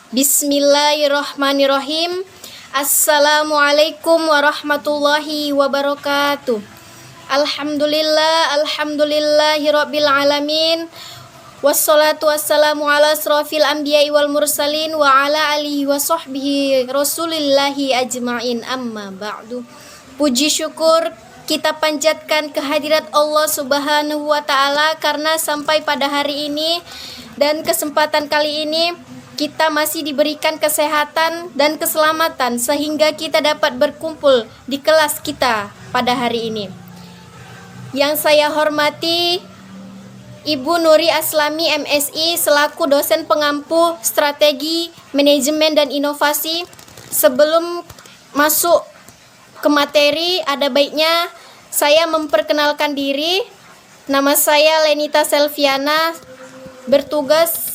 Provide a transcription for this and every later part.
Bismillahirrahmanirrahim. Assalamualaikum warahmatullahi wabarakatuh. Alhamdulillahirabbil alamin. Wassalatu wassalamu ala asrofil anbiya'i wal mursalin wa ala alihi wa sahbihi rasulillahi ajma'in, amma ba'du. Puji syukur kita panjatkan kehadirat Allah Subhanahu wa ta'ala karena sampai pada hari ini dan kesempatan kali ini kita masih diberikan kesehatan dan keselamatan sehingga kita dapat berkumpul di kelas kita pada hari ini. Yang saya hormati Ibu Nuri Aslami MSI selaku dosen pengampu strategi, manajemen dan inovasi. Sebelum masuk ke materi, ada baiknya saya memperkenalkan diri. Nama saya Lenita Selviana, bertugas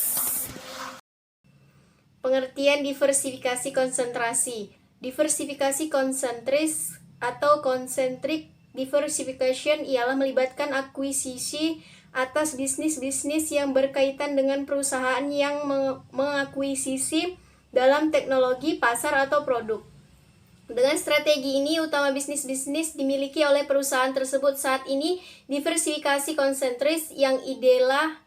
pengertian diversifikasi konsentrasi. Diversifikasi konsentris atau concentric diversification ialah melibatkan akuisisi atas bisnis-bisnis yang berkaitan dengan perusahaan yang mengakuisisi dalam teknologi, pasar, atau produk. Dengan strategi ini, utama bisnis-bisnis dimiliki oleh perusahaan tersebut saat ini. Diversifikasi konsentris yang idealah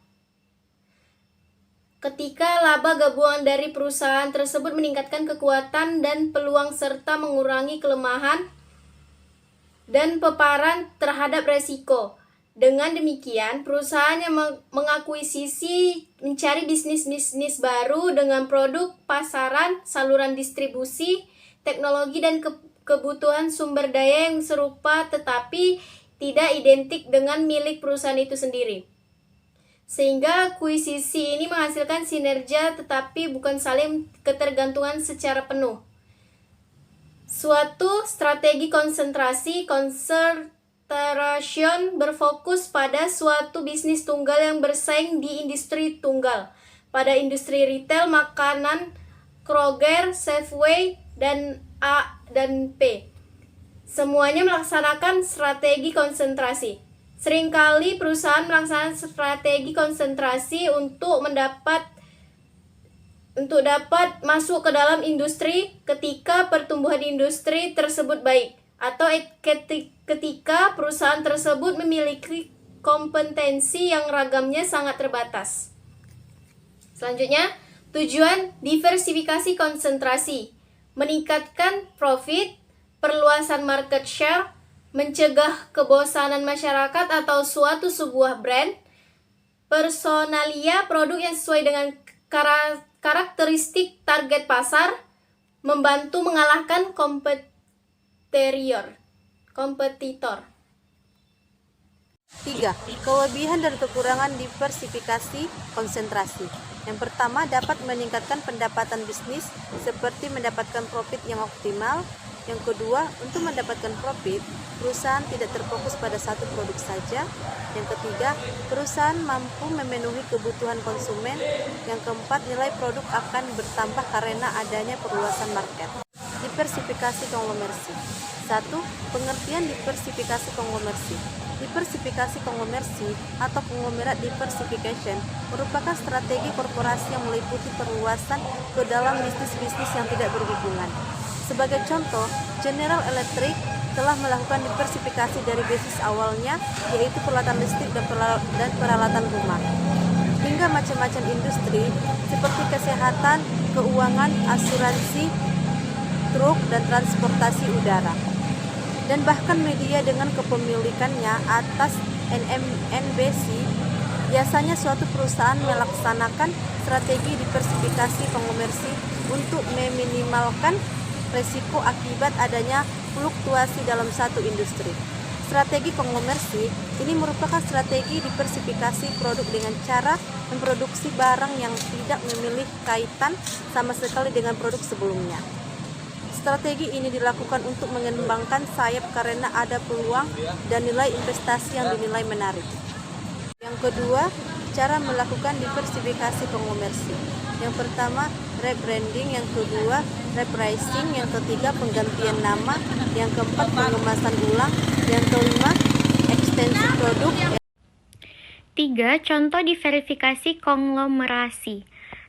ketika laba gabungan dari perusahaan tersebut meningkatkan kekuatan dan peluang serta mengurangi kelemahan dan paparan terhadap resiko. Dengan demikian, perusahaan yang mengakuisisi mencari bisnis-bisnis baru dengan produk, pasaran, saluran distribusi, teknologi, dan kebutuhan sumber daya yang serupa tetapi tidak identik dengan milik perusahaan itu sendiri. Sehingga akuisisi ini menghasilkan sinergia tetapi bukan saling ketergantungan secara penuh. Suatu strategi konsentrasi concentration berfokus pada suatu bisnis tunggal yang bersaing di industri tunggal. Pada industri retail, makanan, Kroger, Safeway, dan A dan P. Semuanya melaksanakan strategi konsentrasi. Seringkali perusahaan melaksanakan strategi konsentrasi untuk dapat masuk ke dalam industri ketika pertumbuhan industri tersebut baik, atau ketika perusahaan tersebut memiliki kompetensi yang ragamnya sangat terbatas. Selanjutnya, tujuan diversifikasi konsentrasi: meningkatkan profit, perluasan market share, mencegah kebosanan masyarakat atau sebuah brand, personalia produk yang sesuai dengan karakteristik target pasar, membantu mengalahkan kompetitor. 3. Kelebihan dan kekurangan diversifikasi konsentrasi. Yang pertama, dapat meningkatkan pendapatan bisnis seperti mendapatkan profit yang optimal. Yang kedua, untuk mendapatkan profit, perusahaan tidak terfokus pada satu produk saja. Yang ketiga, perusahaan mampu memenuhi kebutuhan konsumen. Yang keempat, nilai produk akan bertambah karena adanya perluasan market. Diversifikasi konglomerasi. 1. Pengertian diversifikasi konglomerasi. Diversifikasi konglomerasi atau konglomerat diversification merupakan strategi korporasi yang meliputi perluasan ke dalam bisnis-bisnis yang tidak berhubungan. Sebagai contoh, General Electric telah melakukan diversifikasi dari bisnis awalnya, yaitu peralatan listrik dan peralatan rumah, hingga macam-macam industri seperti kesehatan, keuangan, asuransi, truk, dan transportasi udara, dan bahkan media dengan kepemilikannya atas NBC. Biasanya suatu perusahaan melaksanakan strategi diversifikasi konglomerasi untuk meminimalkan resiko akibat adanya fluktuasi dalam satu industri. Strategi konglomerasi ini merupakan strategi diversifikasi produk dengan cara memproduksi barang yang tidak memiliki kaitan sama sekali dengan produk sebelumnya. Strategi ini dilakukan untuk mengembangkan sayap karena ada peluang dan nilai investasi yang dinilai menarik. Yang kedua, cara melakukan diversifikasi konglomerasi. Yang pertama, rebranding. Yang kedua, repricing. Yang ketiga, penggantian nama. Yang keempat, pengemasan ulang. Yang kelima, ekstensi produk. 3. Contoh diverifikasi konglomerasi.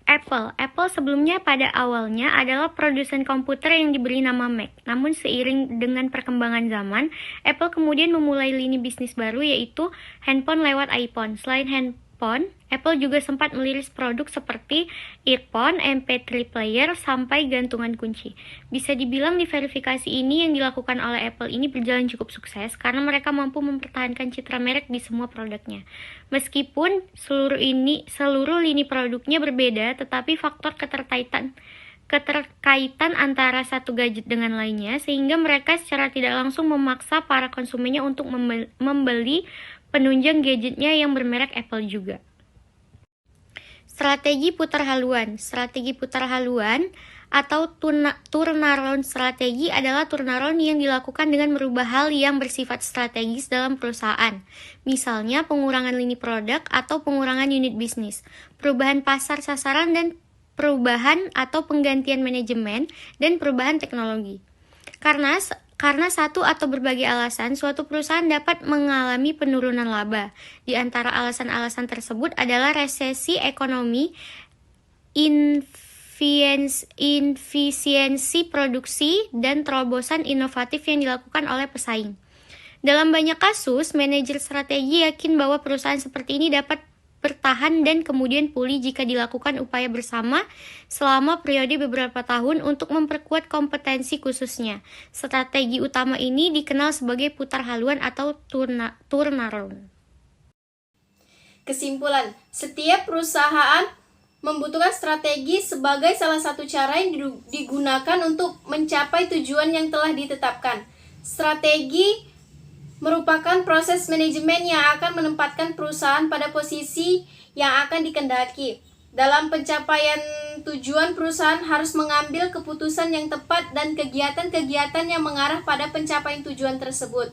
Apple. Apple sebelumnya pada awalnya adalah produsen komputer yang diberi nama Mac. Namun seiring dengan perkembangan zaman, Apple kemudian memulai lini bisnis baru yaitu handphone lewat iPhone. Selain handphone, Apple juga sempat meliris produk seperti earphone, MP3 player, sampai gantungan kunci. Bisa dibilang di verifikasi ini yang dilakukan oleh Apple ini berjalan cukup sukses karena mereka mampu mempertahankan citra merek di semua produknya. Meskipun seluruh lini produknya berbeda, tetapi faktor keterkaitan antara satu gadget dengan lainnya sehingga mereka secara tidak langsung memaksa para konsumennya untuk membeli penunjang gadgetnya yang bermerek Apple juga. Strategi putar haluan. Strategi putar haluan atau turnaround strategi adalah turnaround yang dilakukan dengan merubah hal yang bersifat strategis dalam perusahaan. Misalnya pengurangan lini produk atau pengurangan unit bisnis, perubahan pasar sasaran dan perubahan atau penggantian manajemen dan perubahan teknologi. Karena satu atau berbagai alasan, suatu perusahaan dapat mengalami penurunan laba. Di antara alasan-alasan tersebut adalah resesi ekonomi, infisiensi produksi, dan terobosan inovatif yang dilakukan oleh pesaing. Dalam banyak kasus, manajer strategi yakin bahwa perusahaan seperti ini dapat bertahan dan kemudian pulih jika dilakukan upaya bersama selama periode beberapa tahun untuk memperkuat kompetensi khususnya. Strategi utama ini dikenal sebagai putar haluan atau turnaround. Kesimpulan, setiap perusahaan membutuhkan strategi sebagai salah satu cara yang digunakan untuk mencapai tujuan yang telah ditetapkan. Strategi merupakan proses manajemen yang akan menempatkan perusahaan pada posisi yang akan dikehendaki. Dalam pencapaian tujuan, perusahaan harus mengambil keputusan yang tepat dan kegiatan-kegiatan yang mengarah pada pencapaian tujuan tersebut.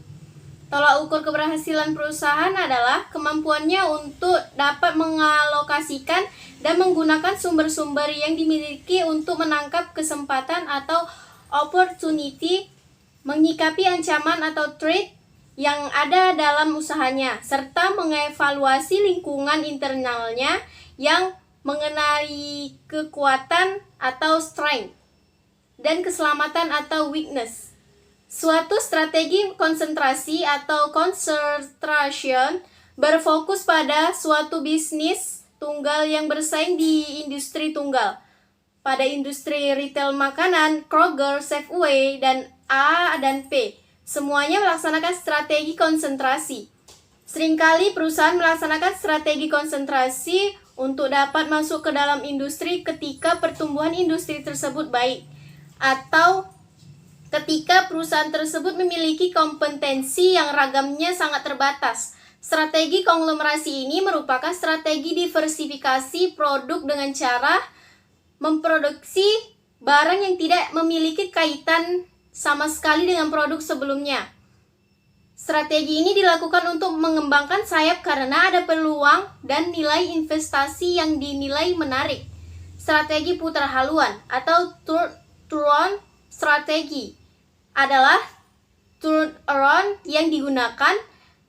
Tolak ukur keberhasilan perusahaan adalah kemampuannya untuk dapat mengalokasikan dan menggunakan sumber-sumber yang dimiliki untuk menangkap kesempatan atau opportunity, menyikapi ancaman atau threat yang ada dalam usahanya, serta mengevaluasi lingkungan internalnya yang mengenai kekuatan atau strength dan keselamatan atau weakness. Suatu strategi konsentrasi atau concentration berfokus pada suatu bisnis tunggal yang bersaing di industri tunggal. Pada industri retail makanan, Kroger, Safeway, dan A dan P. Semuanya melaksanakan strategi konsentrasi. Seringkali perusahaan melaksanakan strategi konsentrasi untuk dapat masuk ke dalam industri ketika pertumbuhan industri tersebut baik, atau ketika perusahaan tersebut memiliki kompetensi yang ragamnya sangat terbatas. Strategi konglomerasi ini merupakan strategi diversifikasi produk dengan cara memproduksi barang yang tidak memiliki kaitan sama sekali dengan produk sebelumnya. Strategi ini dilakukan untuk mengembangkan sayap karena ada peluang dan nilai investasi yang dinilai menarik. Strategi putar haluan atau turnaround strategi adalah turnaround yang digunakan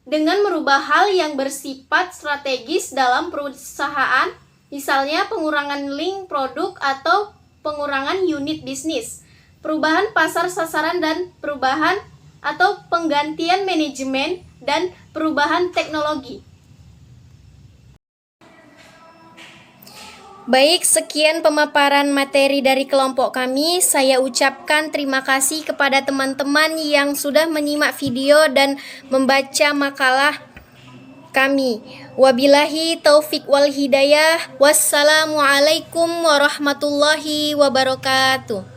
dengan merubah hal yang bersifat strategis dalam perusahaan, misalnya pengurangan link produk atau pengurangan unit bisnis, perubahan pasar sasaran dan perubahan atau penggantian manajemen dan perubahan teknologi. Baik, sekian pemaparan materi dari kelompok kami. Saya ucapkan terima kasih kepada teman-teman yang sudah menyimak video dan membaca makalah kami. Wabillahi taufik wal hidayah. Wassalamualaikum warahmatullahi wabarakatuh.